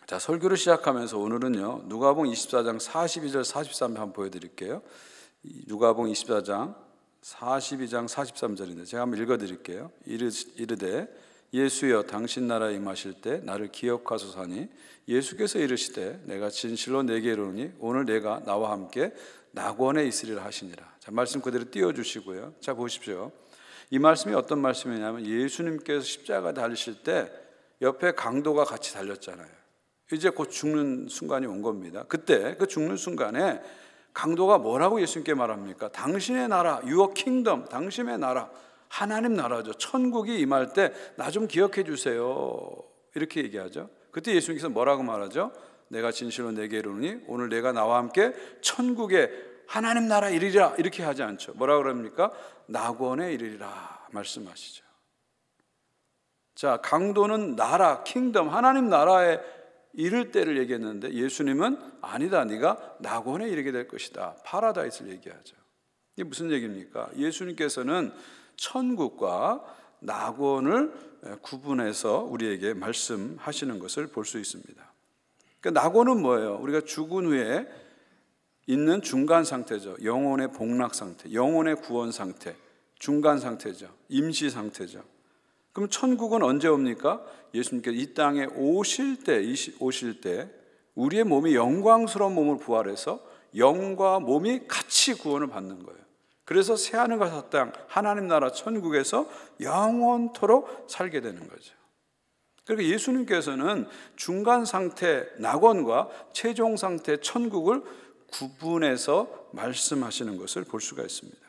자, 설교를 시작하면서 오늘은요, 누가복음 24장 42절 43절 한번 보여드릴게요. 누가복음 24장 42장 43절인데 제가 한번 읽어드릴게요. 이르되 예수여 당신 나라에 임하실 때 나를 기억하소서 하니 예수께서 이르시되 내가 진실로 내게 이르노니 오늘 내가 나와 함께 낙원에 있으리라 하시니라. 자, 말씀 그대로 띄워주시고요. 자, 보십시오. 이 말씀이 어떤 말씀이냐면 예수님께서 십자가 달리실 때 옆에 강도가 같이 달렸잖아요. 이제 곧 죽는 순간이 온 겁니다. 그때 그 죽는 순간에 강도가 뭐라고 예수님께 말합니까? 당신의 나라, Your kingdom, 당신의 나라, 하나님 나라죠. 천국이 임할 때 나 좀 기억해 주세요. 이렇게 얘기하죠. 그때 예수님께서 뭐라고 말하죠? 내가 진실로 내게 이르노니 오늘 내가 나와 함께 천국에 하나님 나라 이르리라 이렇게 하지 않죠. 뭐라고 그럽니까? 낙원에 이르리라 말씀하시죠. 자, 강도는 나라, 킹덤, 하나님 나라에 이를 때를 얘기했는데 예수님은 아니다, 네가 낙원에 이르게 될 것이다, 파라다이스를 얘기하죠. 이게 무슨 얘기입니까? 예수님께서는 천국과 낙원을 구분해서 우리에게 말씀하시는 것을 볼 수 있습니다. 그러니까 낙원은 뭐예요? 우리가 죽은 후에 있는 중간 상태죠. 영혼의 복락 상태, 영혼의 구원 상태, 중간 상태죠. 임시 상태죠. 그럼 천국은 언제 옵니까? 예수님께서 이 땅에 오실 때 우리의 몸이 영광스러운 몸을 부활해서 영과 몸이 같이 구원을 받는 거예요. 그래서 새하늘과 새 땅, 하나님 나라 천국에서 영원토록 살게 되는 거죠. 그러니까 예수님께서는 중간 상태 낙원과 최종 상태 천국을 구분해서 말씀하시는 것을 볼 수가 있습니다.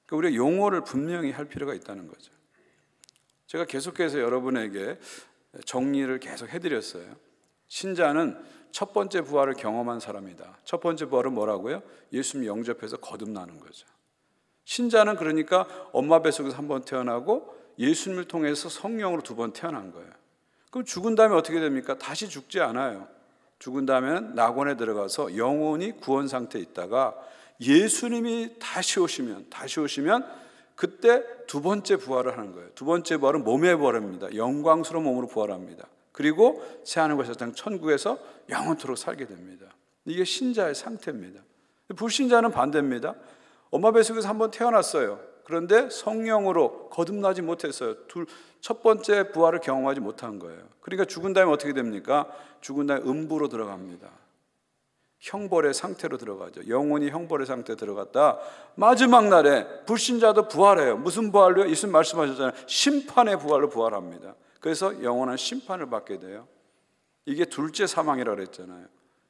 그러니까 우리가 용어를 분명히 할 필요가 있다는 거죠. 제가 계속해서 여러분에게 정리를 계속 해드렸어요. 신자는 첫 번째 부활을 경험한 사람이다. 첫 번째 부활은 뭐라고요? 예수님 영접해서 거듭나는 거죠. 신자는 그러니까 엄마 뱃속에서 한 번 태어나고 예수님을 통해서 성령으로 두 번 태어난 거예요. 그럼 죽은 다음에 어떻게 됩니까? 다시 죽지 않아요. 죽은 다음에는 낙원에 들어가서 영원히 구원 상태에 있다가 예수님이 다시 오시면 그때 두 번째 부활을 하는 거예요. 두 번째 부활은 몸의 부활입니다. 영광스러운 몸으로 부활합니다. 그리고 새하늘과 새 땅 천국에서 영원토록 살게 됩니다. 이게 신자의 상태입니다. 불신자는 반대입니다. 엄마 뱃속에서 한번 태어났어요. 그런데 성령으로 거듭나지 못했어요. 첫 번째 부활을 경험하지 못한 거예요. 그러니까 죽은 다음에 어떻게 됩니까? 죽은 다음에 음부로 들어갑니다. 형벌의 상태로 들어가죠. 영혼이 형벌의 상태에 들어갔다 마지막 날에 불신자도 부활해요. 무슨 부활로요? 예수님 말씀하셨잖아요. 심판의 부활로 부활합니다. 그래서 영원한 심판을 받게 돼요. 이게 둘째 사망이라고 그랬잖아요.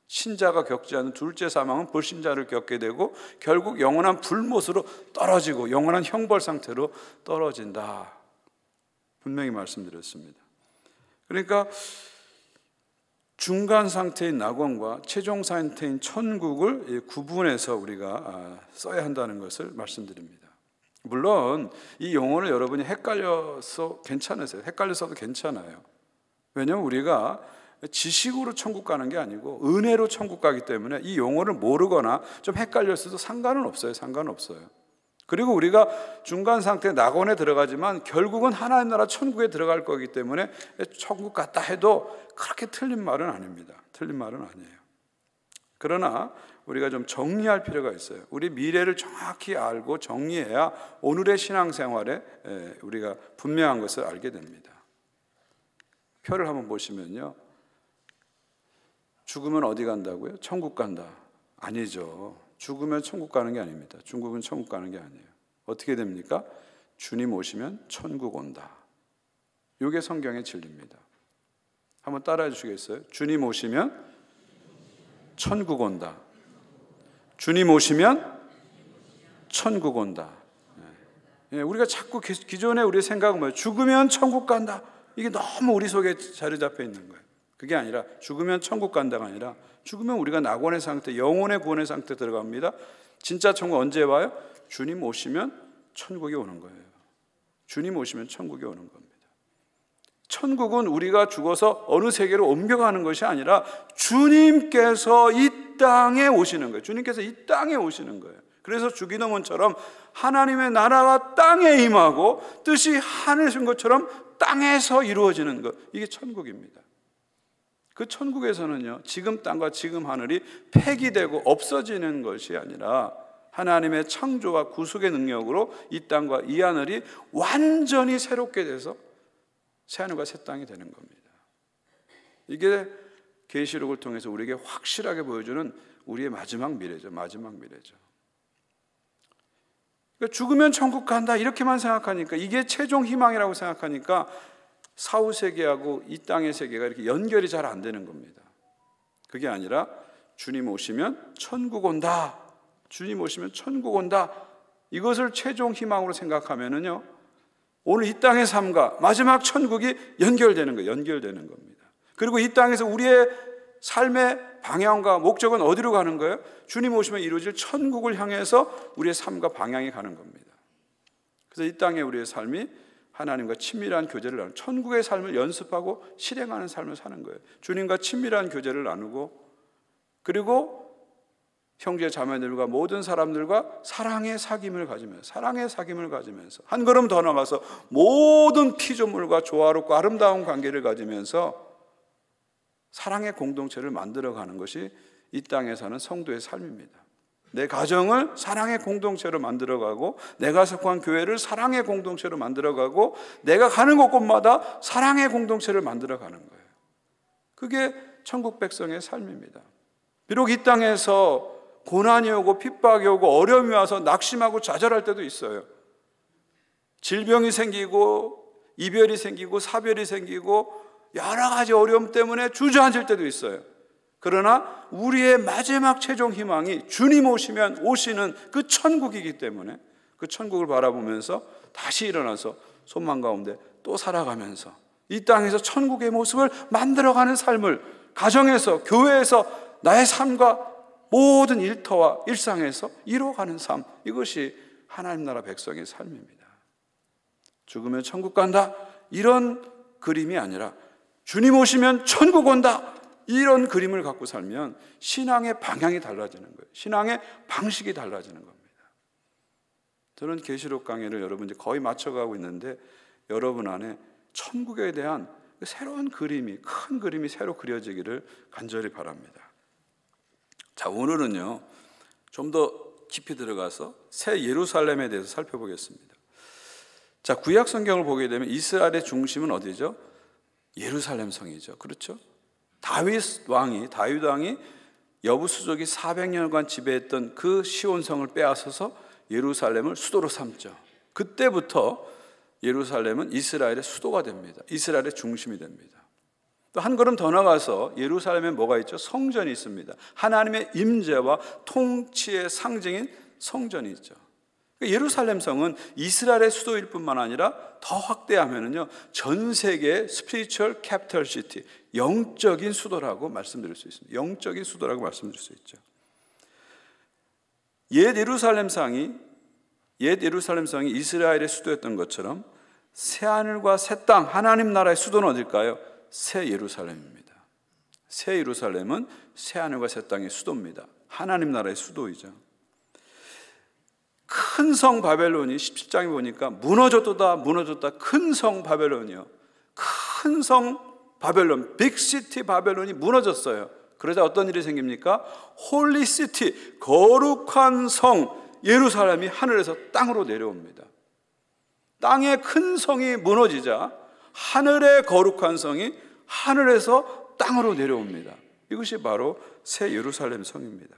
신자가 겪지 않는 둘째 사망은 불신자를 겪게 되고 결국 영원한 불못으로 떨어지고 영원한 형벌 상태로 떨어진다. 분명히 말씀드렸습니다. 그러니까 중간 상태인 낙원과 최종 상태인 천국을 구분해서 우리가 써야 한다는 것을 말씀드립니다. 물론 이 용어를 여러분이 헷갈려서 괜찮으세요. 헷갈려서도 괜찮아요. 왜냐하면 우리가 지식으로 천국 가는 게 아니고 은혜로 천국 가기 때문에 이 용어를 모르거나 좀 헷갈렸어도 상관은 없어요. 그리고 우리가 중간 상태 낙원에 들어가지만 결국은 하나님 나라 천국에 들어갈 거기 때문에 천국 갔다 해도 그렇게 틀린 말은 아닙니다. 틀린 말은 아니에요. 그러나 우리가 좀 정리할 필요가 있어요. 우리 미래를 정확히 알고 정리해야 오늘의 신앙생활에 우리가 분명한 것을 알게 됩니다. 표를 한번 보시면요. 죽으면 어디 간다고요? 천국 간다. 아니죠. 죽으면 천국 가는 게 아닙니다. 죽으면 천국 가는 게 아니에요. 어떻게 됩니까? 주님 오시면 천국 온다. 이게 성경의 진리입니다. 한번 따라해 주시겠어요? 주님 오시면 천국 온다. 주님 오시면 천국 온다. 우리가 자꾸 기존에 우리의 생각은 뭐예요? 죽으면 천국 간다. 이게 너무 우리 속에 자리 잡혀 있는 거예요. 그게 아니라 죽으면 천국 간다가 아니라 죽으면 우리가 낙원의 상태, 영혼의 구원의 상태 들어갑니다. 진짜 천국 언제 와요? 주님 오시면 천국이 오는 거예요. 주님 오시면 천국이 오는 겁니다. 천국은 우리가 죽어서 어느 세계로 옮겨가는 것이 아니라 주님께서 이 땅에 오시는 거예요. 주님께서 이 땅에 오시는 거예요. 그래서 주기도문처럼 하나님의 나라가 땅에 임하고 뜻이 하늘에 신 것처럼 땅에서 이루어지는 것, 이게 천국입니다. 그 천국에서는요, 지금 땅과 지금 하늘이 폐기되고 없어지는 것이 아니라 하나님의 창조와 구속의 능력으로 이 땅과 이 하늘이 완전히 새롭게 돼서 새 하늘과 새 땅이 되는 겁니다. 이게 계시록을 통해서 우리에게 확실하게 보여주는 우리의 마지막 미래죠. 마지막 미래죠. 그러니까 죽으면 천국 간다 이렇게만 생각하니까, 이게 최종 희망이라고 생각하니까 사후 세계하고 이 땅의 세계가 이렇게 연결이 잘 안 되는 겁니다. 그게 아니라 주님 오시면 천국 온다, 주님 오시면 천국 온다, 이것을 최종 희망으로 생각하면은요, 오늘 이 땅의 삶과 마지막 천국이 연결되는 거예요. 연결되는 겁니다. 그리고 이 땅에서 우리의 삶의 방향과 목적은 어디로 가는 거예요? 주님 오시면 이루어질 천국을 향해서 우리의 삶과 방향이 가는 겁니다. 그래서 이 땅에 우리의 삶이 하나님과 친밀한 교제를 나누고 천국의 삶을 연습하고 실행하는 삶을 사는 거예요. 주님과 친밀한 교제를 나누고, 그리고 형제 자매들과 모든 사람들과 사랑의 사귐을 가지면서 한 걸음 더 나가서 모든 피조물과 조화롭고 아름다운 관계를 가지면서 사랑의 공동체를 만들어가는 것이 이 땅에 사는 성도의 삶입니다. 내 가정을 사랑의 공동체로 만들어가고, 내가 속한 교회를 사랑의 공동체로 만들어가고, 내가 가는 곳곳마다 사랑의 공동체를 만들어가는 거예요. 그게 천국 백성의 삶입니다. 비록 이 땅에서 고난이 오고 핍박이 오고 어려움이 와서 낙심하고 좌절할 때도 있어요. 질병이 생기고 이별이 생기고 사별이 생기고 여러 가지 어려움 때문에 주저앉을 때도 있어요. 그러나 우리의 마지막 최종 희망이 주님 오시면 오시는 그 천국이기 때문에 그 천국을 바라보면서 다시 일어나서 소망 가운데 또 살아가면서 이 땅에서 천국의 모습을 만들어가는 삶을 가정에서, 교회에서, 나의 삶과 모든 일터와 일상에서 이루어가는 삶, 이것이 하나님 나라 백성의 삶입니다. 죽으면 천국 간다 이런 그림이 아니라 주님 오시면 천국 온다 이런 그림을 갖고 살면 신앙의 방향이 달라지는 거예요. 신앙의 방식이 달라지는 겁니다. 저는 계시록 강의를 여러분 이제 거의 마쳐가고 있는데, 여러분 안에 천국에 대한 새로운 그림이, 큰 그림이 새로 그려지기를 간절히 바랍니다. 자, 오늘은요 좀 더 깊이 들어가서 새 예루살렘에 대해서 살펴보겠습니다. 자, 구약 성경을 보게 되면 이스라엘의 중심은 어디죠? 예루살렘 성이죠. 그렇죠? 다윗 왕이 여부수족이 400년간 지배했던 그 시온성을 빼앗아서 예루살렘을 수도로 삼죠. 그때부터 예루살렘은 이스라엘의 수도가 됩니다. 이스라엘의 중심이 됩니다. 또 한 걸음 더 나가서 예루살렘에 뭐가 있죠? 성전이 있습니다. 하나님의 임재와 통치의 상징인 성전이 있죠. 예루살렘 성은 이스라엘의 수도일 뿐만 아니라 더 확대하면은요, 전 세계의 스피리추얼 캐피털 시티, 영적인 수도라고 말씀드릴 수 있습니다. 영적인 수도라고 말씀드릴 수 있죠. 옛 예루살렘 성이 이스라엘의 수도였던 것처럼 새 하늘과 새 땅, 하나님 나라의 수도는 어딜까요? 새 예루살렘입니다. 새 예루살렘은 새 하늘과 새 땅의 수도입니다. 하나님 나라의 수도이죠. 큰 성 바벨론이 17장에 보니까 무너졌다 큰 성 바벨론이요. 큰 성 바벨론, 빅시티 바벨론이 무너졌어요. 그러자 어떤 일이 생깁니까? 홀리시티, 거룩한 성 예루살렘이 하늘에서 땅으로 내려옵니다. 땅의 큰 성이 무너지자 하늘의 거룩한 성이 하늘에서 땅으로 내려옵니다. 이것이 바로 새 예루살렘 성입니다.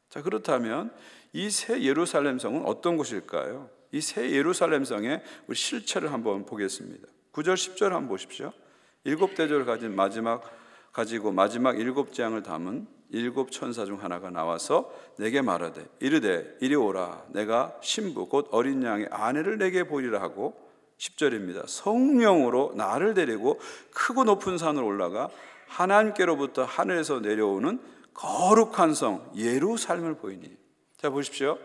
자, 그렇다면 이 새 예루살렘 성은 어떤 곳일까요? 이 새 예루살렘 성의 우리 실체를 한번 보겠습니다. 9절 10절 한번 보십시오. 7대조를 가지고 마지막 7재앙을 담은 7 천사 중 하나가 나와서 내게 말하되 이르되 이리 오라, 내가 신부 곧 어린 양의 아내를 내게 보이리라 하고, 10절입니다. 성령으로 나를 데리고 크고 높은 산으로 올라가 하나님께로부터 하늘에서 내려오는 거룩한 성 예루살렘을 보이니. 자, 보십시오.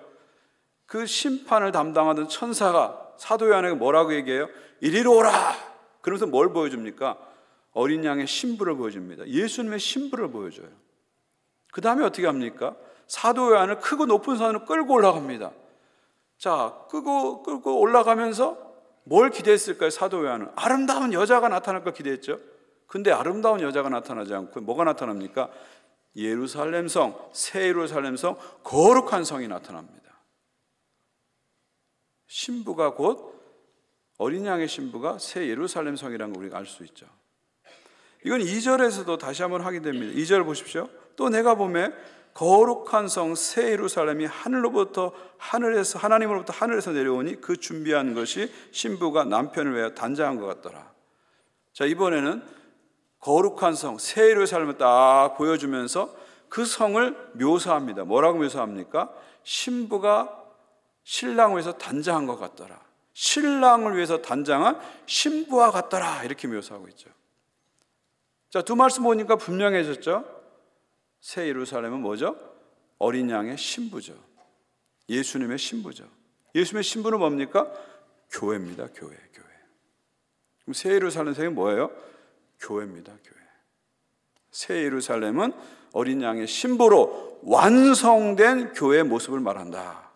그 심판을 담당하던 천사가 사도 요한에게 뭐라고 얘기해요? 이리로 오라. 그러면서 뭘 보여줍니까? 어린 양의 신부를 보여줍니다. 예수님의 신부를 보여줘요. 그 다음에 어떻게 합니까? 사도 요한을 크고 높은 산으로 끌고 올라갑니다. 자, 끌고 올라가면서 뭘 기대했을까요? 사도 요한은 아름다운 여자가 나타날 걸 기대했죠. 근데 아름다운 여자가 나타나지 않고 뭐가 나타납니까? 예루살렘 성, 새 예루살렘 성, 거룩한 성이 나타납니다. 신부가 곧 어린 양의 신부가 새 예루살렘 성이라는 걸 우리가 알 수 있죠. 이건 2절에서도 다시 한번 하게 됩니다. 2절 보십시오. 또 내가 보매 거룩한 성 새 예루살렘이 하나님으로부터 하늘에서 내려오니 그 준비한 것이 신부가 남편을 위하여 단장한 것 같더라. 자, 이번에는 거룩한 성 새 예루살렘을 딱 보여주면서 그 성을 묘사합니다. 뭐라고 묘사합니까? 신부가 신랑을 위해서 단장한 것 같더라. 신랑을 위해서 단장한 신부와 같더라. 이렇게 묘사하고 있죠. 자, 두 말씀 보니까 분명해졌죠. 새 예루살렘은 뭐죠? 어린 양의 신부죠. 예수님의 신부죠. 예수님의 신부는 뭡니까? 교회입니다. 교회. 그럼 새 예루살렘 성이 뭐예요? 교회입니다. 교회. 새 예루살렘은 어린 양의 신부로 완성된 교회의 모습을 말한다.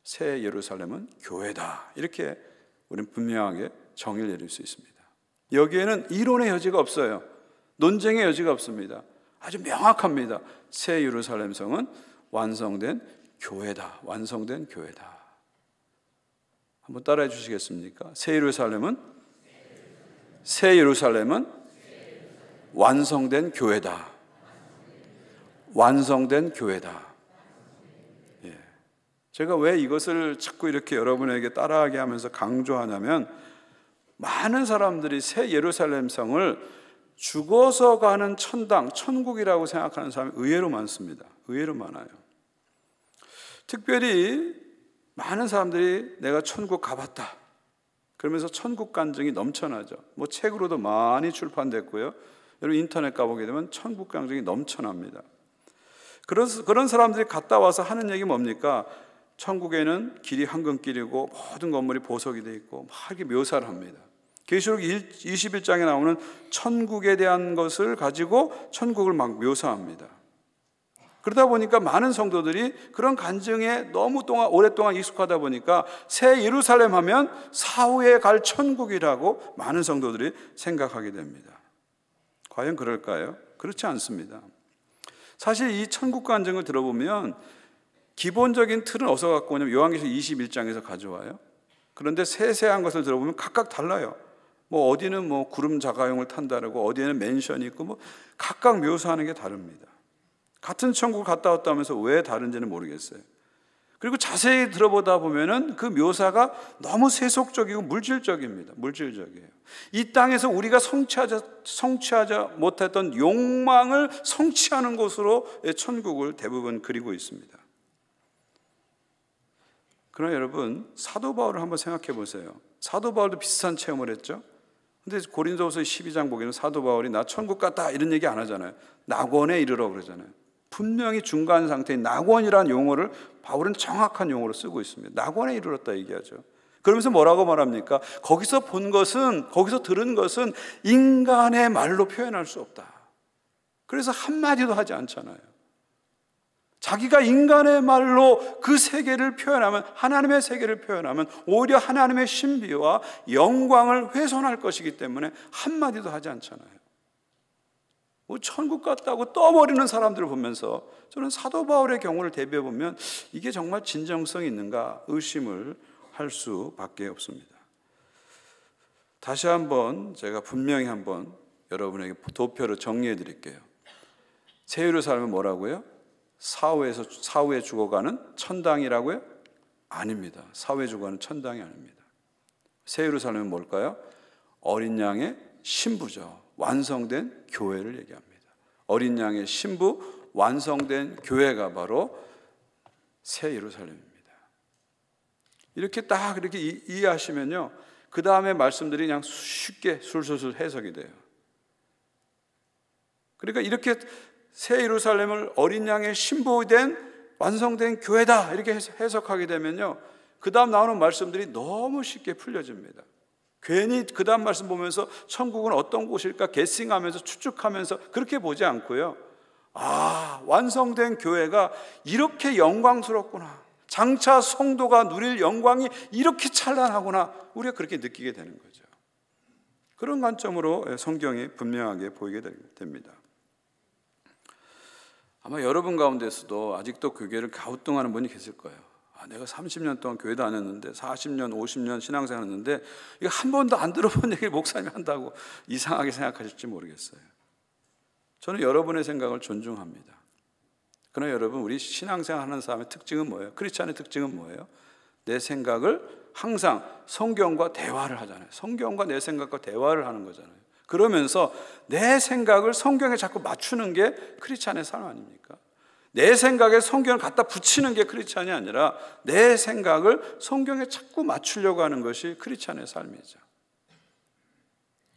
새 예루살렘은 교회다. 이렇게 우리는 분명하게 정의를 내릴 수 있습니다. 여기에는 이론의 여지가 없어요. 논쟁의 여지가 없습니다. 아주 명확합니다. 새 예루살렘 성은 완성된 교회다. 완성된 교회다. 한번 따라해 주시겠습니까? 새 예루살렘은 완성된 교회다. 완성된 교회다. 예. 제가 왜 이것을 자꾸 이렇게 여러분에게 따라하게 하면서 강조하냐면, 많은 사람들이 새 예루살렘 성을 죽어서 가는 천당, 천국이라고 생각하는 사람이 의외로 많습니다. 의외로 많아요. 특별히 많은 사람들이 내가 천국 가봤다 그러면서 천국 간증이 넘쳐나죠. 뭐 책으로도 많이 출판됐고요. 여러분 인터넷 가보게 되면 천국 간증이 넘쳐납니다. 그런 사람들이 갔다 와서 하는 얘기 뭡니까? 천국에는 길이 황금길이고 모든 건물이 보석이 돼 있고 막 이렇게 묘사를 합니다. 계시록 21장에 나오는 천국에 대한 것을 가지고 천국을 막 묘사합니다. 그러다 보니까 많은 성도들이 그런 간증에 너무 오랫동안 익숙하다 보니까 새 예루살렘 하면 사후에 갈 천국이라고 많은 성도들이 생각하게 됩니다. 과연 그럴까요? 그렇지 않습니다. 사실 이 천국 간증을 들어보면 기본적인 틀은 어디서 갖고 오냐면 요한계시록 21장에서 가져와요. 그런데 세세한 것을 들어보면 각각 달라요. 뭐 어디는 뭐 구름 자가용을 탄다고, 어디에는 맨션이 있고, 뭐 각각 묘사하는 게 다릅니다. 같은 천국을 갔다 왔다면서 왜 다른지는 모르겠어요. 그리고 자세히 들어보다 보면은 그 묘사가 너무 세속적이고 물질적입니다. 물질적이에요. 이 땅에서 우리가 성취하지 못했던 욕망을 성취하는 곳으로 천국을 대부분 그리고 있습니다. 그러나 여러분, 사도 바울을 한번 생각해 보세요. 사도 바울도 비슷한 체험을 했죠. 근데 고린도후서 12장 보기에는 사도 바울이 나 천국 갔다 이런 얘기 안 하잖아요. 낙원에 이르러 그러잖아요. 분명히 중간 상태인 낙원이라는 용어를 바울은 정확한 용어로 쓰고 있습니다. 낙원에 이르렀다 얘기하죠. 그러면서 뭐라고 말합니까? 거기서 본 것은, 거기서 들은 것은 인간의 말로 표현할 수 없다. 그래서 한마디도 하지 않잖아요. 자기가 인간의 말로 그 세계를 표현하면, 하나님의 세계를 표현하면 오히려 하나님의 신비와 영광을 훼손할 것이기 때문에 한마디도 하지 않잖아요. 뭐 천국 갔다고 떠버리는 사람들을 보면서 저는 사도 바울의 경우를 대비해 보면 이게 정말 진정성이 있는가 의심을 할 수밖에 없습니다. 다시 한번 제가 분명히 한번 여러분에게 도표로 정리해 드릴게요. 새 예루살렘은 뭐라고요? 사후에 죽어가는 천당이라고요? 아닙니다. 사후에 죽어가는 천당이 아닙니다. 새 예루살렘은 뭘까요? 어린 양의 신부죠. 완성된 교회를 얘기합니다. 어린 양의 신부, 완성된 교회가 바로 새 예루살렘입니다. 이렇게 딱 이렇게 이해하시면요, 그 다음에 말씀들이 그냥 쉽게 술술술 해석이 돼요. 그러니까 이렇게 새 예루살렘을 어린 양의 신부된 완성된 교회다 이렇게 해석하게 되면요, 그 다음 나오는 말씀들이 너무 쉽게 풀려집니다. 괜히 그 다음 말씀 보면서 천국은 어떤 곳일까 게싱하면서 추측하면서 그렇게 보지 않고요, 아, 완성된 교회가 이렇게 영광스럽구나, 장차 성도가 누릴 영광이 이렇게 찬란하구나, 우리가 그렇게 느끼게 되는 거죠. 그런 관점으로 성경이 분명하게 보이게 됩니다. 아마 여러분 가운데서도 아직도 교회를 갸우뚱하는 분이 계실 거예요. 내가 30년 동안 교회 다녔는데 40년, 50년 신앙생활 했는데 이거 한 번도 안 들어본 얘기를 목사님이 한다고 이상하게 생각하실지 모르겠어요. 저는 여러분의 생각을 존중합니다. 그러나 여러분, 우리 신앙생활 하는 사람의 특징은 뭐예요? 크리스찬의 특징은 뭐예요? 내 생각을 항상 성경과 대화를 하잖아요. 성경과 내 생각과 대화를 하는 거잖아요. 그러면서 내 생각을 성경에 자꾸 맞추는 게 크리스찬의 삶 아닙니까? 내 생각에 성경을 갖다 붙이는 게 크리스찬이 아니라 내 생각을 성경에 자꾸 맞추려고 하는 것이 크리스찬의 삶이죠.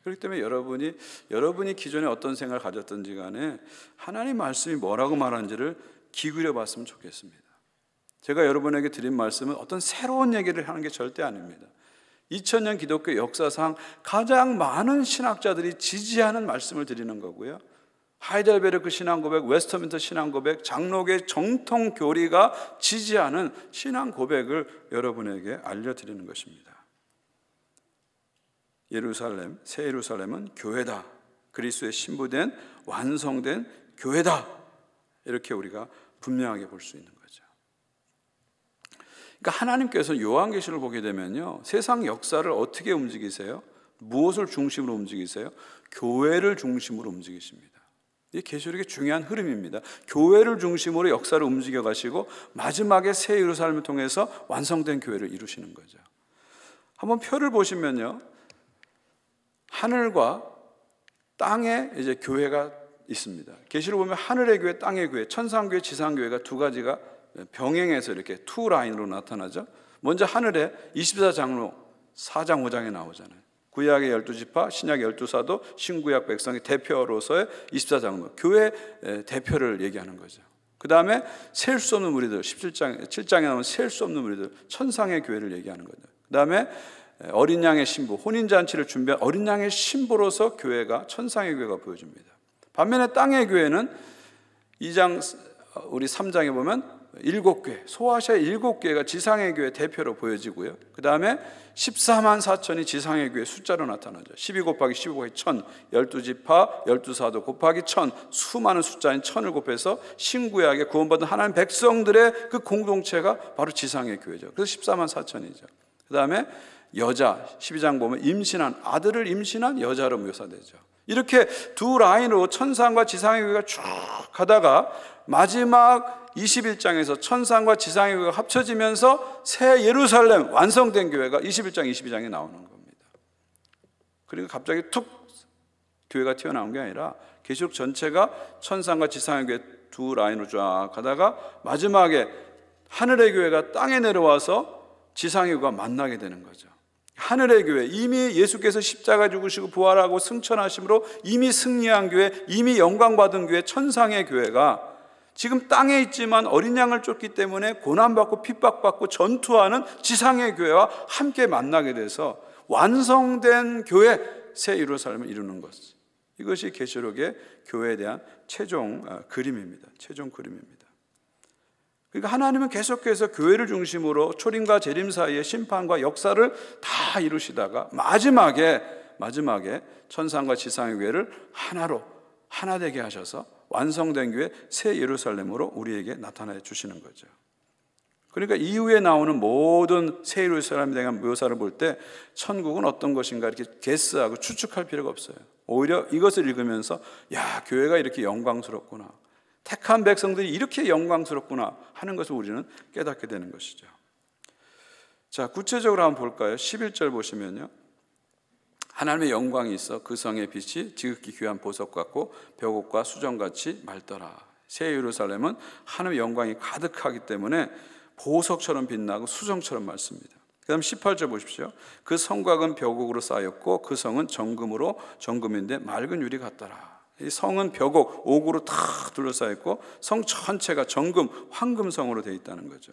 그렇기 때문에 여러분이 기존에 어떤 생각을 가졌든지 간에 하나님 말씀이 뭐라고 말하는지를 기울여 봤으면 좋겠습니다. 제가 여러분에게 드린 말씀은 어떤 새로운 얘기를 하는 게 절대 아닙니다. 2000년 기독교 역사상 가장 많은 신학자들이 지지하는 말씀을 드리는 거고요. 하이델베르크 신앙고백, 웨스터민스터 신앙고백, 장로계 정통 교리가 지지하는 신앙고백을 여러분에게 알려드리는 것입니다. 예루살렘, 새 예루살렘은 교회다. 그리스도의 신부된 완성된 교회다. 이렇게 우리가 분명하게 볼 수 있는 거죠. 그러니까 하나님께서 요한계시를 보게 되면요, 세상 역사를 어떻게 움직이세요? 무엇을 중심으로 움직이세요? 교회를 중심으로 움직이십니다. 이 계시록의 중요한 흐름입니다. 교회를 중심으로 역사를 움직여 가시고 마지막에 새 예루살렘을 통해서 완성된 교회를 이루시는 거죠. 한번 표를 보시면요, 하늘과 땅에 이제 교회가 있습니다. 계시록 보면 하늘의 교회, 땅의 교회, 천상교회, 지상교회가 두 가지가 병행해서 이렇게 투 라인으로 나타나죠. 먼저 하늘에 24장로 4장 5장에 나오잖아요. 구약의 12지파, 신약의 12사도, 신구약 백성의 대표로서의 24장로, 교회 대표를 얘기하는 거죠. 그 다음에 셀 수 없는 무리들, 7장에 나오는 셀 수 없는 무리들, 천상의 교회를 얘기하는 거죠. 그 다음에 어린 양의 신부, 혼인잔치를 준비한 어린 양의 신부로서 교회가, 천상의 교회가 보여집니다. 반면에 땅의 교회는 2장, 우리 3장에 보면 7교회, 소아시아의 7교회가 지상의 교회 대표로 보여지고요. 그 다음에 14만 4천이 지상의 교회 숫자로 나타나죠. 12 곱하기 15 곱하기 1000, 12지파, 12사도 곱하기 1000, 수많은 숫자인 1000을 곱해서 신구약에 구원받은 하나님 백성들의 그 공동체가 바로 지상의 교회죠. 그래서 14만 4천이죠. 그 다음에 여자, 12장 보면 임신한, 아들을 임신한 여자로 묘사되죠. 이렇게 두 라인으로 천상과 지상의 교회가 쭉 가다가 마지막 21장에서 천상과 지상의 교회가 합쳐지면서 새 예루살렘 완성된 교회가 21장, 22장에 나오는 겁니다. 그리고 갑자기 툭 교회가 튀어나온 게 아니라 계시록 전체가 천상과 지상의 교회 두 라인으로 쫙 가다가 마지막에 하늘의 교회가 땅에 내려와서 지상의 교회가 만나게 되는 거죠. 하늘의 교회, 이미 예수께서 십자가 죽으시고 부활하고 승천하심으로 이미 승리한 교회, 이미 영광받은 교회, 천상의 교회가 지금 땅에 있지만 어린 양을 쫓기 때문에 고난받고 핍박받고 전투하는 지상의 교회와 함께 만나게 돼서 완성된 교회, 새 예루살렘을 이루는 것. 이것이 계시록의 교회에 대한 최종 그림입니다. 최종 그림입니다. 그러니까 하나님은 계속해서 교회를 중심으로 초림과 재림 사이의 심판과 역사를 다 이루시다가 마지막에 천상과 지상의 교회를 하나로 하나 되게 하셔서 완성된 교회 새 예루살렘으로 우리에게 나타내 주시는 거죠. 그러니까 이후에 나오는 모든 새 예루살렘에 대한 묘사를 볼 때 천국은 어떤 것인가 이렇게 게스하고 추측할 필요가 없어요. 오히려 이것을 읽으면서 야, 교회가 이렇게 영광스럽구나, 택한 백성들이 이렇게 영광스럽구나 하는 것을 우리는 깨닫게 되는 것이죠. 자, 구체적으로 한번 볼까요? 11절 보시면요, 하나님의 영광이 있어 그 성의 빛이 지극히 귀한 보석 같고 벽옥과 수정같이 맑더라. 새 예루살렘은 하나님의 영광이 가득하기 때문에 보석처럼 빛나고 수정처럼 맑습니다. 그 다음 18절 보십시오. 그 성곽은 벽옥으로 쌓였고 그 성은 정금인데 맑은 유리 같더라. 이 성은 벽옥, 옥으로 탁 둘러싸여 있고 성 전체가 정금, 황금성으로 되어 있다는 거죠.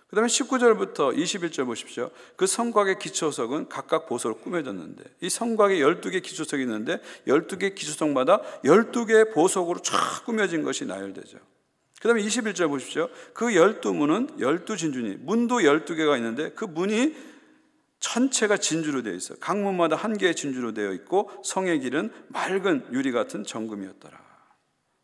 그 다음에 19절부터 21절 보십시오. 그 성곽의 기초석은 각각 보석으로 꾸며졌는데, 이 성곽에 12개 기초석이 있는데 12개 기초석마다 12개의 보석으로 쫙 꾸며진 것이 나열되죠. 그 다음에 21절 보십시오. 그 12문은 12진주니, 문도 12개가 있는데 그 문이 전체가 진주로 되어 있어요. 강문마다 한 개의 진주로 되어 있고 성의 길은 맑은 유리 같은 정금이었더라.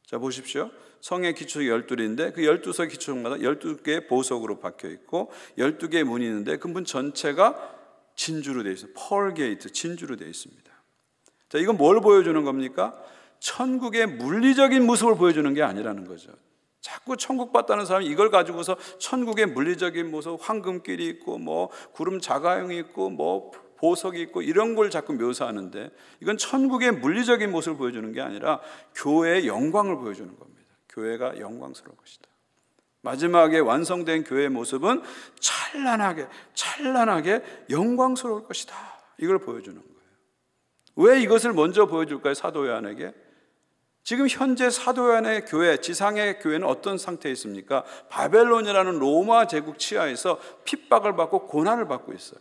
자, 보십시오. 성의 기초석이 12인데 그 12석 기초석마다 12개의 보석으로 박혀 있고 12개의 문이 있는데 그 문 전체가 진주로 되어 있어요. 펄 게이트, 진주로 되어 있습니다. 자, 이건 뭘 보여주는 겁니까? 천국의 물리적인 모습을 보여주는 게 아니라는 거죠. 자꾸 천국 봤다는 사람이 이걸 가지고서 천국의 물리적인 모습, 황금길이 있고 뭐 구름 자가용이 있고 뭐 보석이 있고 이런 걸 자꾸 묘사하는데, 이건 천국의 물리적인 모습을 보여주는 게 아니라 교회의 영광을 보여주는 겁니다. 교회가 영광스러울 것이다. 마지막에 완성된 교회의 모습은 찬란하게 영광스러울 것이다. 이걸 보여주는 거예요. 왜 이것을 먼저 보여줄까요? 사도 요한에게. 지금 현재 사도 요한의 교회, 지상의 교회는 어떤 상태에 있습니까? 바벨론이라는 로마 제국 치하에서 핍박을 받고 고난을 받고 있어요.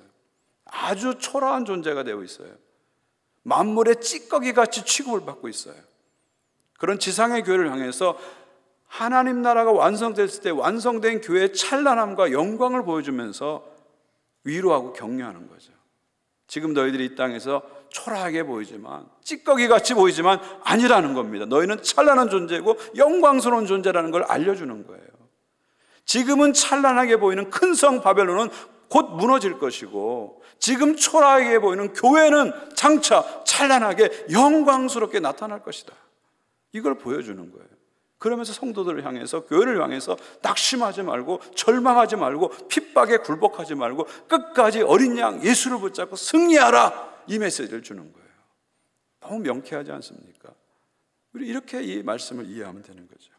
아주 초라한 존재가 되어 있어요. 만물의 찌꺼기같이 취급을 받고 있어요. 그런 지상의 교회를 향해서 하나님 나라가 완성됐을 때 완성된 교회의 찬란함과 영광을 보여주면서 위로하고 격려하는 거죠. 지금 너희들이 이 땅에서 초라하게 보이지만, 찌꺼기같이 보이지만 아니라는 겁니다. 너희는 찬란한 존재고 영광스러운 존재라는 걸 알려주는 거예요. 지금은 찬란하게 보이는 큰 성 바벨론은 곧 무너질 것이고, 지금 초라하게 보이는 교회는 장차 찬란하게 영광스럽게 나타날 것이다. 이걸 보여주는 거예요. 그러면서 성도들을 향해서, 교회를 향해서 낙심하지 말고 절망하지 말고 핍박에 굴복하지 말고 끝까지 어린 양 예수를 붙잡고 승리하라, 이 메시지를 주는 거예요. 너무 명쾌하지 않습니까? 우리 이렇게 이 말씀을 이해하면 되는 거죠.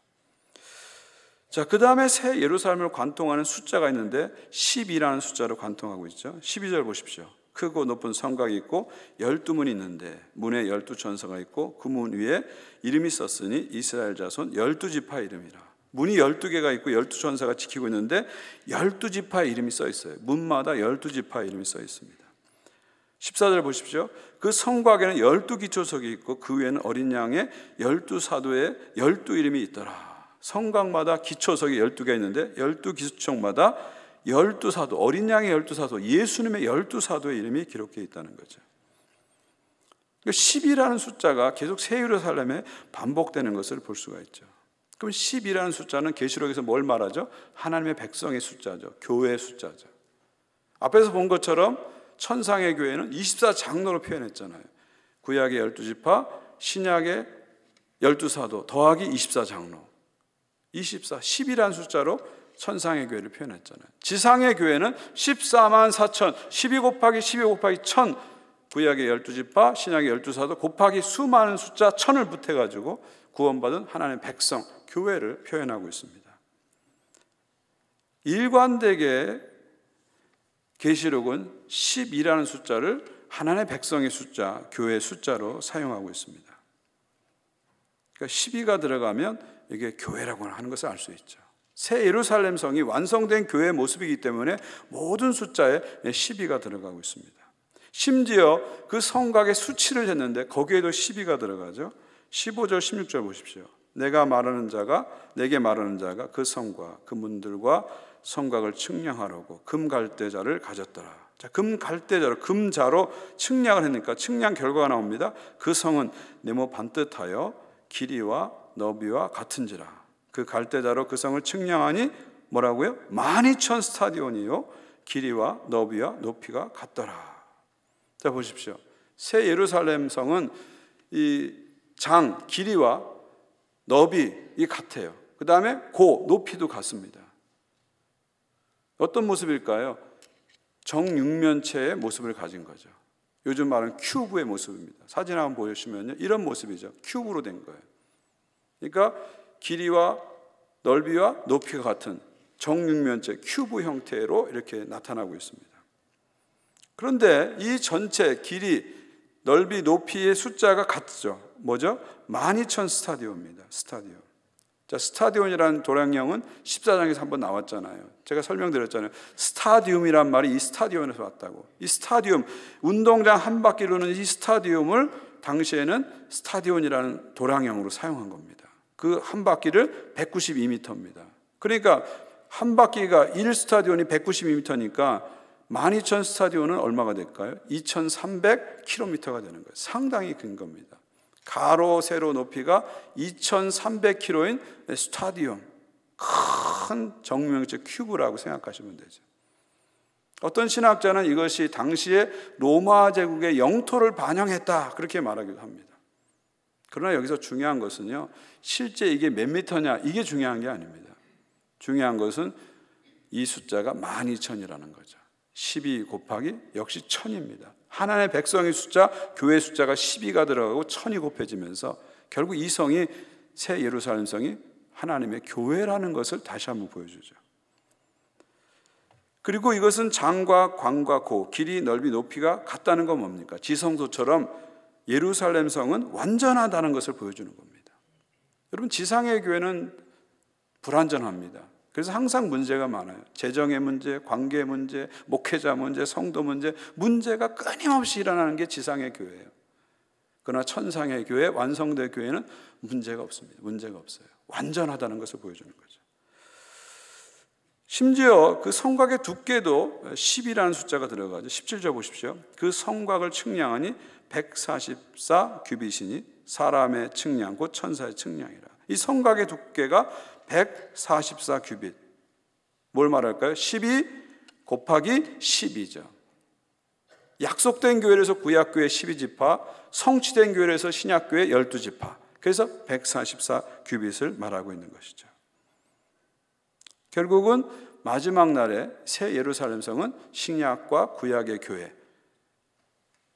자, 그 다음에 새 예루살렘을 관통하는 숫자가 있는데 12라는 숫자로 관통하고 있죠. 12절 보십시오. 크고 높은 성곽이 있고 12문이 있는데 문에 12천사가 있고 그 문 위에 이름이 썼으니 이스라엘 자손 12지파 이름이라. 문이 12개가 있고 12천사가 지키고 있는데 12지파의 이름이 써 있어요. 문마다 12지파의 이름이 써 있습니다. 14절 보십시오. 그 성곽에는 12기초석이 있고 그 위에는 어린 양의 12사도의 12이름이 있더라. 성곽마다 기초석이 12개 있는데 12기초석마다 12사도, 어린 양의 12사도, 예수님의 12사도의 이름이 기록되어 있다는 거죠. 10이라는 숫자가 계속 새 예루살렘에 반복되는 것을 볼 수가 있죠. 그럼 10이라는 숫자는 계시록에서 뭘 말하죠? 하나님의 백성의 숫자죠. 교회의 숫자죠. 앞에서 본 것처럼 천상의 교회는 24장로로 표현했잖아요. 구약의 12지파, 신약의 12사도 더하기 24장로. 10이라는 숫자로 천상의 교회를 표현했잖아요. 지상의 교회는 14만 4천, 12 곱하기 12 곱하기 1000, 구약의 12지파, 신약의 12사도 곱하기 수많은 숫자 1000을 붙여가지고 구원받은 하나님의 백성, 교회를 표현하고 있습니다. 일관되게 계시록은 12라는 숫자를 하나님의 백성의 숫자, 교회의 숫자로 사용하고 있습니다. 그러니까 12가 들어가면 이게 교회라고 하는 것을 알 수 있죠. 새 예루살렘 성이 완성된 교회의 모습이기 때문에 모든 숫자에 12가 들어가고 있습니다. 심지어 그 성곽의 수치를 했는데 거기에도 12가 들어가죠. 15절 16절 보십시오. 내게 말하는 자가 그 성과 그 문들과 성곽을 측량하려고 금갈대자를 가졌더라. 자, 금갈대자로, 금자로 측량을 했으니까 측량 결과가 나옵니다. 그 성은 네모 반듯하여 길이와 너비와 같은지라. 그 갈대자로 그 성을 측량하니 뭐라고요? 12,000 스타디온이요 길이와 너비와 높이가 같더라. 자, 보십시오. 새 예루살렘 성은 이 장 길이와 너비 이 같아요. 그 다음에 높이도 같습니다. 어떤 모습일까요? 정육면체의 모습을 가진 거죠. 요즘 말하는 큐브의 모습입니다. 사진 한번 보시면요, 이런 모습이죠. 큐브로 된 거예요. 그러니까 길이와 넓이와 높이가 같은 정육면체 큐브 형태로 이렇게 나타나고 있습니다. 그런데 이 전체 길이, 넓이, 높이의 숫자가 같죠. 뭐죠? 12,000 스타디온입니다. 스타디온. 자, 스타디온이라는 도량형은 14장에서 한번 나왔잖아요. 제가 설명드렸잖아요. 스타디움이란 말이 이 스타디온에서 왔다고. 이 스타디움, 운동장 한 바퀴 도는 이 스타디움을 당시에는 스타디온이라는 도량형으로 사용한 겁니다. 그 한 바퀴를 192m입니다. 그러니까 한 바퀴가 1스타디온이 192m니까 12,000 스타디온은 얼마가 될까요? 2,300km가 되는 거예요. 상당히 큰 겁니다. 가로 세로 높이가 2,300km인 스타디움, 큰 정육면적 큐브라고 생각하시면 되죠. 어떤 신학자는 이것이 당시에 로마 제국의 영토를 반영했다 그렇게 말하기도 합니다. 그러나 여기서 중요한 것은요, 실제 이게 몇 미터냐 이게 중요한 게 아닙니다. 중요한 것은 이 숫자가 12,000이라는 거죠. 12 곱하기 역시 1000입니다. 하나님의 백성의 숫자, 교회 숫자가 12가 들어가고 1000이 곱해지면서 결국 이 성이, 새 예루살렘 성이 하나님의 교회라는 것을 다시 한번 보여주죠. 그리고 이것은 장과 광과 고, 길이, 넓이, 높이가 같다는 건 뭡니까? 지성소처럼 예루살렘 성은 완전하다는 것을 보여주는 겁니다. 여러분, 지상의 교회는 불완전합니다. 그래서 항상 문제가 많아요. 재정의 문제, 관계 문제, 목회자 문제, 성도 문제, 문제가 끊임없이 일어나는 게 지상의 교회예요. 그러나 천상의 교회, 완성된 교회는 문제가 없습니다. 문제가 없어요. 완전하다는 것을 보여주는 거죠. 심지어 그 성곽의 두께도 10이라는 숫자가 들어가죠. 17절 보십시오. 그 성곽을 측량하니 144 규빗이니 사람의 측량 곧 천사의 측량이라. 이 성곽의 두께가 144 규빗. 뭘 말할까요? 12 곱하기 12죠. 약속된 교회에서 구약교회 12지파, 성취된 교회에서 신약교회 12지파. 그래서 144 규빗을 말하고 있는 것이죠. 결국은 마지막 날에 새 예루살렘 성은 신약과 구약의 교회,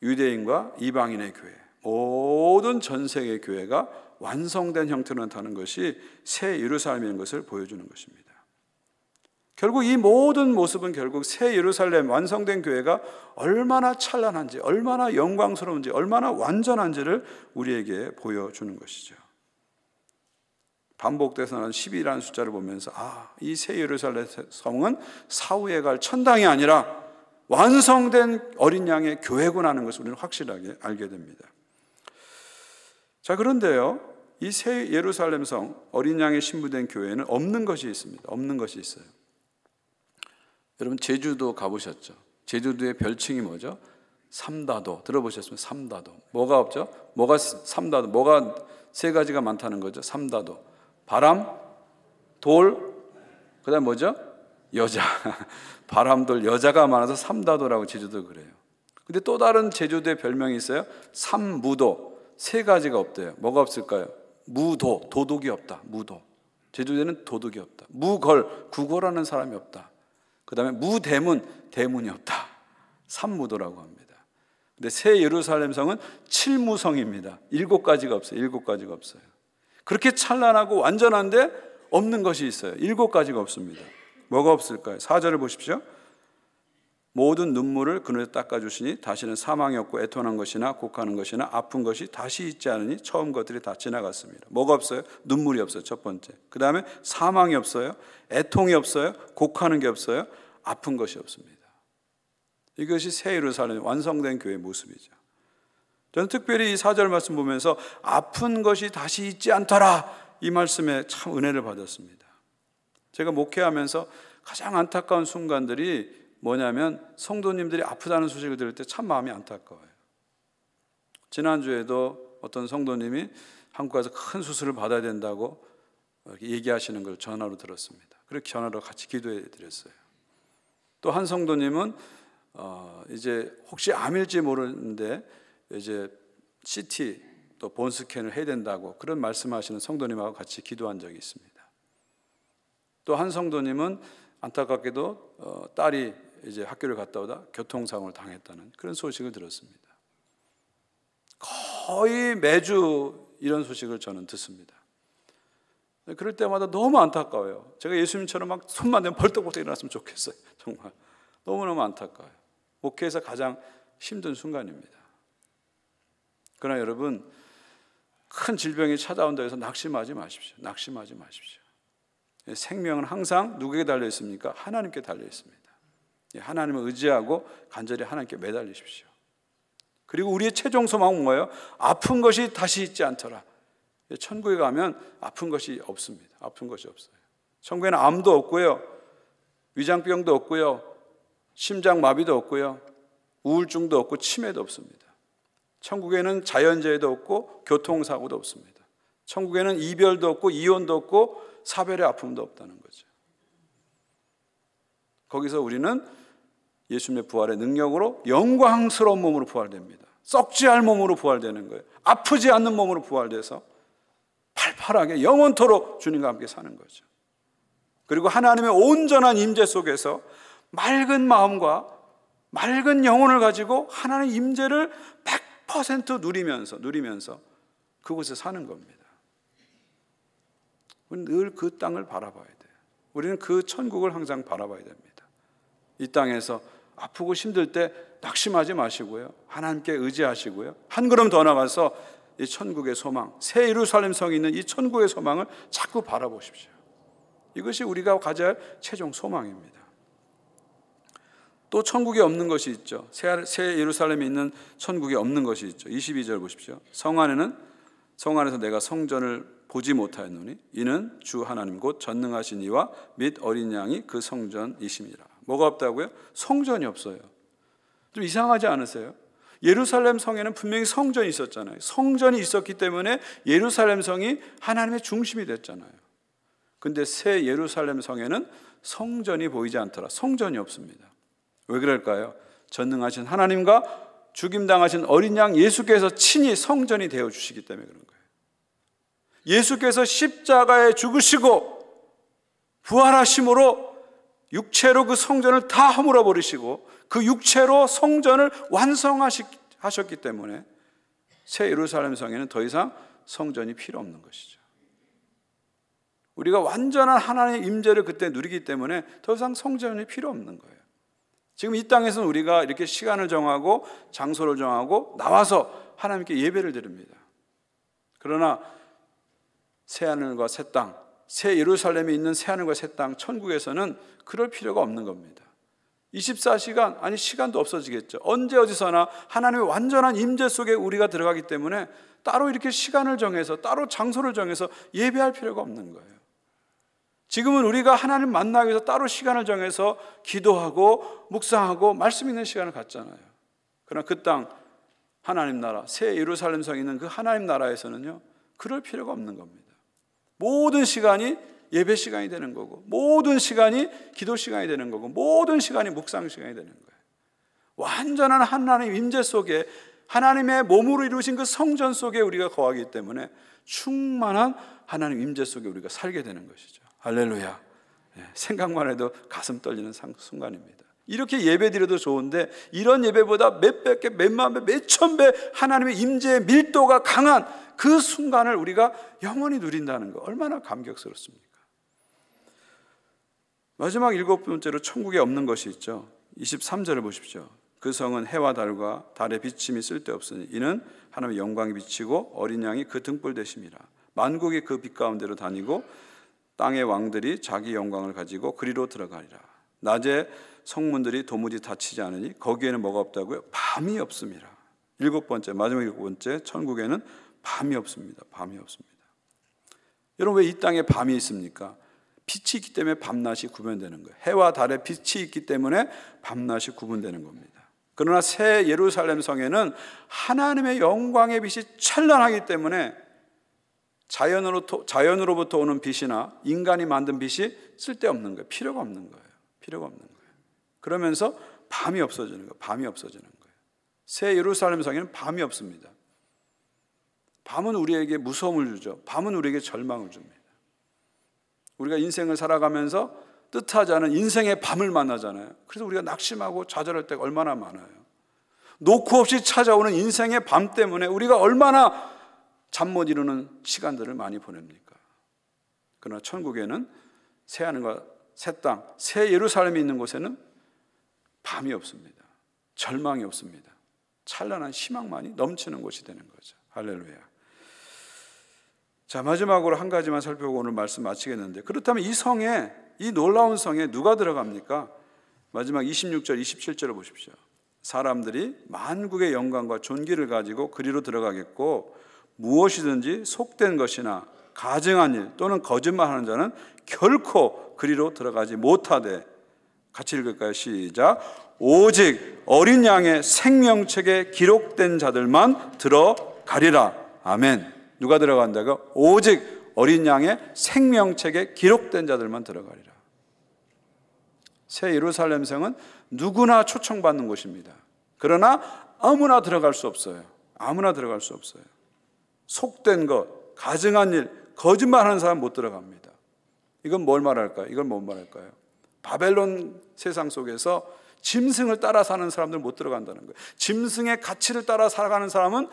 유대인과 이방인의 교회, 모든 전 세계 교회가 완성된 형태로 나타나는 것이 새 예루살렘인 것을 보여주는 것입니다. 결국 이 모든 모습은 결국 새 예루살렘 완성된 교회가 얼마나 찬란한지, 얼마나 영광스러운지, 얼마나 완전한지를 우리에게 보여주는 것이죠. 반복돼서 나는 10이라는 숫자를 보면서 이 새 예루살렘 성은 사후에 갈 천당이 아니라 완성된 어린 양의 교회구나 하는 것을 우리는 확실하게 알게 됩니다. 자, 그런데요, 이 새 예루살렘 성 어린 양의 신부된 교회는 없는 것이 있습니다. 없는 것이 있어요. 여러분, 제주도 가보셨죠? 제주도의 별칭이 뭐죠? 삼다도. 들어보셨습니까? 삼다도. 뭐가 없죠? 뭐가 삼다도? 뭐가 세 가지가 많다는 거죠? 삼다도. 바람, 돌, 그 다음 뭐죠? 여자. 바람, 돌, 여자가 많아서 삼다도라고 제주도 그래요. 근데 또 다른 제주도의 별명이 있어요. 삼무도. 세 가지가 없대요. 뭐가 없을까요? 무도, 도둑이 없다. 무도. 제주도에는 도둑이 없다. 무걸, 구걸하는 사람이 없다. 그 다음에 무대문, 대문이 없다. 삼무도라고 합니다. 근데 새 예루살렘 성은 칠무성입니다. 7가지가 없어요. 7가지가 없어요. 그렇게 찬란하고 완전한데 없는 것이 있어요. 7가지가 없습니다. 뭐가 없을까요? 4절을 보십시오. 모든 눈물을 그늘에 닦아주시니 다시는 사망이 없고 애통한 것이나 곡하는 것이나 아픈 것이 다시 있지 않으니 처음 것들이 다 지나갔습니다. 뭐가 없어요? 눈물이 없어요. 첫 번째. 그 다음에 사망이 없어요. 애통이 없어요. 곡하는 게 없어요. 아픈 것이 없습니다. 이것이 새 예루살렘 완성된 교회의 모습이죠. 저는 특별히 이 4절 말씀 보면서 아픈 것이 다시 있지 않더라, 이 말씀에 참 은혜를 받았습니다. 제가 목회하면서 가장 안타까운 순간들이 뭐냐면 성도님들이 아프다는 소식을 들을 때 참 마음이 안타까워요. 지난주에도 어떤 성도님이 한국 가서 큰 수술을 받아야 된다고 얘기하시는 걸 전화로 들었습니다. 그렇게 전화로 같이 기도해 드렸어요. 또 한 성도님은 이제 혹시 암일지 모르는데 이제 CT 또 본스캔을 해야 된다고 그런 말씀하시는 성도님하고 같이 기도한 적이 있습니다. 또 한 성도님은 안타깝게도 딸이 이제 학교를 갔다 오다 교통사고를 당했다는 그런 소식을 들었습니다. 거의 매주 이런 소식을 저는 듣습니다. 그럴 때마다 너무 안타까워요. 제가 예수님처럼 막 손만 대면 벌떡벌떡 일어났으면 좋겠어요. 정말 너무너무 안타까워요. 목회에서 가장 힘든 순간입니다. 그러나 여러분, 큰 질병이 찾아온다 해서 낙심하지 마십시오. 낙심하지 마십시오. 생명은 항상 누구에게 달려 있습니까? 하나님께 달려 있습니다. 하나님을 의지하고 간절히 하나님께 매달리십시오. 그리고 우리의 최종 소망은 뭐예요? 아픈 것이 다시 있지 않더라. 천국에 가면 아픈 것이 없습니다. 아픈 것이 없어요. 천국에는 암도 없고요, 위장병도 없고요, 심장마비도 없고요, 우울증도 없고 치매도 없습니다. 천국에는 자연재해도 없고 교통사고도 없습니다. 천국에는 이별도 없고 이혼도 없고 사별의 아픔도 없다는 거죠. 거기서 우리는 예수님의 부활의 능력으로 영광스러운 몸으로 부활됩니다. 썩지 않을 몸으로 부활되는 거예요. 아프지 않는 몸으로 부활돼서 팔팔하게 영원토록 주님과 함께 사는 거죠. 그리고 하나님의 온전한 임재 속에서 맑은 마음과 맑은 영혼을 가지고 하나님의 임재를 100% 누리면서 그곳에 사는 겁니다. 우리는 늘 그 땅을 바라봐야 돼요. 우리는 그 천국을 항상 바라봐야 됩니다. 이 땅에서 아프고 힘들 때 낙심하지 마시고요, 하나님께 의지하시고요, 한 걸음 더 나가서 이 천국의 소망, 새 예루살렘 성이 있는 이 천국의 소망을 자꾸 바라보십시오. 이것이 우리가 가져야 할 최종 소망입니다. 또 천국에 없는 것이 있죠. 새 예루살렘에 있는 천국에 없는 것이 있죠. 22절 보십시오. 성 안에서 내가 성전을 보지 못하였노니 이는 주 하나님 곧 전능하신 이와 및 어린 양이 그 성전이심이라. 뭐가 없다고요? 성전이 없어요. 좀 이상하지 않으세요? 예루살렘 성에는 분명히 성전이 있었잖아요. 성전이 있었기 때문에 예루살렘 성이 하나님의 중심이 됐잖아요. 근데 새 예루살렘 성에는 성전이 보이지 않더라. 성전이 없습니다. 왜 그럴까요? 전능하신 하나님과 죽임당하신 어린 양 예수께서 친히 성전이 되어주시기 때문에 그런 거예요. 예수께서 십자가에 죽으시고 부활하심으로 육체로 그 성전을 다 허물어 버리시고 그 육체로 성전을 완성하셨기 때문에 새 예루살렘 성에는 더 이상 성전이 필요 없는 것이죠. 우리가 완전한 하나님의 임재를 그때 누리기 때문에 더 이상 성전이 필요 없는 거예요. 지금 이 땅에서는 우리가 이렇게 시간을 정하고 장소를 정하고 나와서 하나님께 예배를 드립니다. 그러나 새하늘과 새 땅, 새 예루살렘에 있는 새하늘과 새 땅, 천국에서는 그럴 필요가 없는 겁니다. 24시간, 아니 시간도 없어지겠죠. 언제 어디서나 하나님의 완전한 임재 속에 우리가 들어가기 때문에 따로 이렇게 시간을 정해서 따로 장소를 정해서 예배할 필요가 없는 거예요. 지금은 우리가 하나님 만나기 위해서 따로 시간을 정해서 기도하고 묵상하고 말씀 있는 시간을 갖잖아요. 그러나 그 땅 하나님 나라, 새 예루살렘 성에 있는 그 하나님 나라에서는요, 그럴 필요가 없는 겁니다. 모든 시간이 예배 시간이 되는 거고, 모든 시간이 기도 시간이 되는 거고, 모든 시간이 묵상 시간이 되는 거예요. 완전한 하나님 임재 속에 하나님의 몸으로 이루신 그 성전 속에 우리가 거하기 때문에 충만한 하나님 임재 속에 우리가 살게 되는 것이죠. 할렐루야. 생각만 해도 가슴 떨리는 순간입니다. 이렇게 예배 드려도 좋은데 이런 예배보다 몇백 배, 몇만 배, 몇천 배 하나님의 임재의 밀도가 강한 그 순간을 우리가 영원히 누린다는 거 얼마나 감격스럽습니까? 마지막 7번째로 천국에 없는 것이 있죠. 23절을 보십시오. 그 성은 해와 달과 달의 비침이 쓸데없으니 이는 하나님의 영광이 비치고 어린 양이 그 등불 되심이라. 만국이 그 빛 가운데로 다니고 땅의 왕들이 자기 영광을 가지고 그리로 들어가리라. 낮에 성문들이 도무지 닫히지 않으니 거기에는 뭐가 없다고요? 밤이 없습니다. 7번째, 마지막 7번째, 천국에는 밤이 없습니다. 밤이 없습니다. 여러분, 왜 이 땅에 밤이 있습니까? 빛이 있기 때문에 밤낮이 구분되는 거예요. 해와 달의 빛이 있기 때문에 밤낮이 구분되는 겁니다. 그러나 새 예루살렘 성에는 하나님의 영광의 빛이 찬란하기 때문에 자연으로부터 오는 빛이나 인간이 만든 빛이 쓸데없는 거예요. 필요가 없는 거예요. 필요가 없는 거예요. 그러면서 밤이 없어지는 거예요. 밤이 없어지는 거예요. 새 예루살렘 성에는 밤이 없습니다. 밤은 우리에게 무서움을 주죠. 밤은 우리에게 절망을 줍니다. 우리가 인생을 살아가면서 뜻하지 않은 인생의 밤을 만나잖아요. 그래서 우리가 낙심하고 좌절할 때가 얼마나 많아요. 노크 없이 찾아오는 인생의 밤 때문에 우리가 얼마나 잠 못 이루는 시간들을 많이 보냅니까? 그러나 천국에는 새하늘과 새 땅, 새 예루살렘이 있는 곳에는 밤이 없습니다. 절망이 없습니다. 찬란한 희망만이 넘치는 곳이 되는 거죠. 할렐루야. 자, 마지막으로 한 가지만 살펴보고 오늘 말씀 마치겠는데, 그렇다면 이 성에, 이 놀라운 성에 누가 들어갑니까? 마지막 26절, 27절을 보십시오. 사람들이 만국의 영광과 존귀를 가지고 그리로 들어가겠고 무엇이든지 속된 것이나 가증한 일 또는 거짓말하는 자는 결코 그리로 들어가지 못하되 같이 읽을까요? 시작. 오직 어린 양의 생명책에 기록된 자들만 들어가리라. 아멘. 누가 들어간다고? 오직 어린 양의 생명책에 기록된 자들만 들어가리라. 새 예루살렘 성은 누구나 초청받는 곳입니다. 그러나 아무나 들어갈 수 없어요. 아무나 들어갈 수 없어요. 속된 것, 가증한 일, 거짓말하는 사람 못 들어갑니다. 이건 뭘 말할까요? 이건 뭘 말할까요? 바벨론 세상 속에서 짐승을 따라 사는 사람들 못 들어간다는 거예요. 짐승의 가치를 따라 살아가는 사람은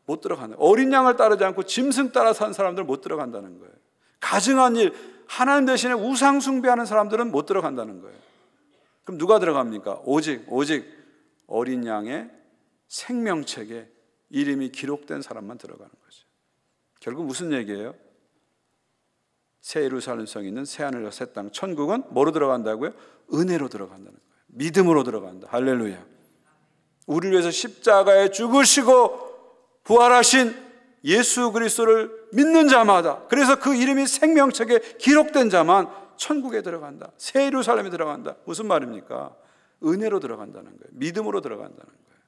못 들어간다. 어린 양을 따르지 않고 짐승 따라 사는 사람들 못 들어간다는 거예요. 가증한 일, 하나님 대신에 우상 숭배하는 사람들은 못 들어간다는 거예요. 그럼 누가 들어갑니까? 오직 어린 양의 생명책에 이름이 기록된 사람만 들어가는 거죠. 결국 무슨 얘기예요? 새 예루살렘 성에 있는 새 하늘과 새 땅, 천국은 뭐로 들어간다고요? 은혜로 들어간다는 거예요. 믿음으로 들어간다. 할렐루야. 우리를 위해서 십자가에 죽으시고 부활하신 예수 그리스도를 믿는 자마다, 그래서 그 이름이 생명책에 기록된 자만 천국에 들어간다. 새 예루살렘에 들어간다. 무슨 말입니까? 은혜로 들어간다는 거예요. 믿음으로 들어간다는 거예요.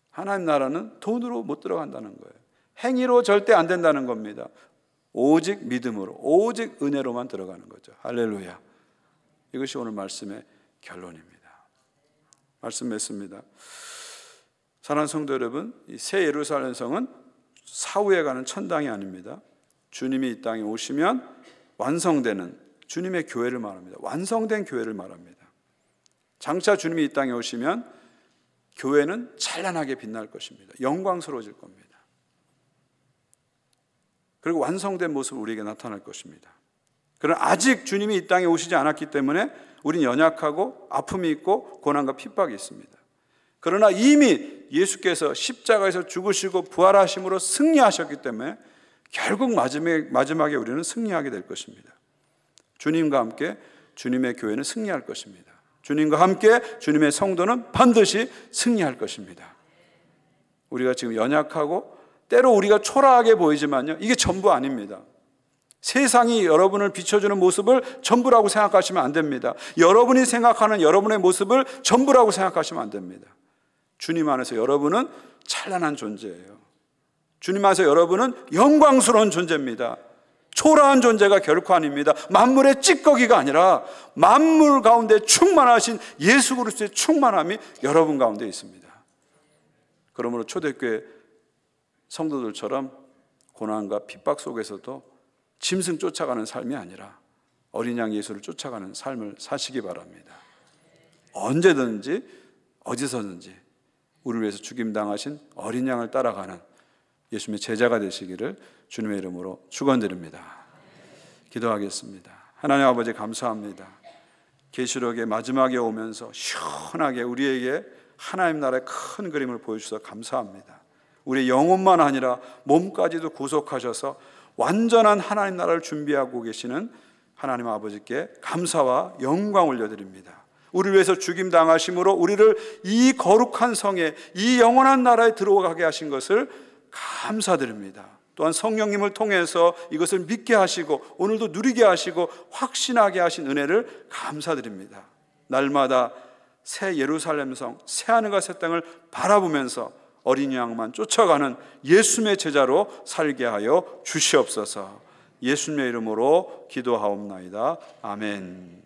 하나님 나라는 돈으로 못 들어간다는 거예요. 행위로 절대 안 된다는 겁니다. 오직 믿음으로, 오직 은혜로만 들어가는 거죠. 할렐루야. 이것이 오늘 말씀의 결론입니다. 말씀 맺습니다. 사랑하는 성도 여러분, 이 새 예루살렘 성은 사후에 가는 천당이 아닙니다. 주님이 이 땅에 오시면 완성되는 주님의 교회를 말합니다. 완성된 교회를 말합니다. 장차 주님이 이 땅에 오시면 교회는 찬란하게 빛날 것입니다. 영광스러워질 겁니다. 그리고 완성된 모습으로 우리에게 나타날 것입니다. 그러나 아직 주님이 이 땅에 오시지 않았기 때문에 우리는 연약하고 아픔이 있고 고난과 핍박이 있습니다. 그러나 이미 예수께서 십자가에서 죽으시고 부활하심으로 승리하셨기 때문에 결국 마지막에 우리는 승리하게 될 것입니다. 주님과 함께 주님의 교회는 승리할 것입니다. 주님과 함께 주님의 성도는 반드시 승리할 것입니다. 우리가 지금 연약하고 때로 우리가 초라하게 보이지만요, 이게 전부 아닙니다. 세상이 여러분을 비춰주는 모습을 전부라고 생각하시면 안 됩니다. 여러분이 생각하는 여러분의 모습을 전부라고 생각하시면 안 됩니다. 주님 안에서 여러분은 찬란한 존재예요. 주님 안에서 여러분은 영광스러운 존재입니다. 초라한 존재가 결코 아닙니다. 만물의 찌꺼기가 아니라 만물 가운데 충만하신 예수 그리스도의 충만함이 여러분 가운데 있습니다. 그러므로 초대교회 성도들처럼 고난과 핍박 속에서도 짐승 쫓아가는 삶이 아니라 어린 양 예수를 쫓아가는 삶을 사시기 바랍니다. 언제든지 어디서든지 우리를 위해서 죽임당하신 어린 양을 따라가는 예수님의 제자가 되시기를 주님의 이름으로 축원드립니다. 기도하겠습니다. 하나님 아버지 감사합니다. 계시록의 마지막에 오면서 시원하게 우리에게 하나님 나라의 큰 그림을 보여주셔서 감사합니다. 우리의 영혼만 아니라 몸까지도 구속하셔서 완전한 하나님 나라를 준비하고 계시는 하나님 아버지께 감사와 영광 올려드립니다. 우리를 위해서 죽임당하심으로 우리를 이 거룩한 성에, 이 영원한 나라에 들어가게 하신 것을 감사드립니다. 또한 성령님을 통해서 이것을 믿게 하시고 오늘도 누리게 하시고 확신하게 하신 은혜를 감사드립니다. 날마다 새 예루살렘 성, 새 하늘과 새 땅을 바라보면서 어린 양만 쫓아가는 예수님의 제자로 살게 하여 주시옵소서. 예수님의 이름으로 기도하옵나이다. 아멘.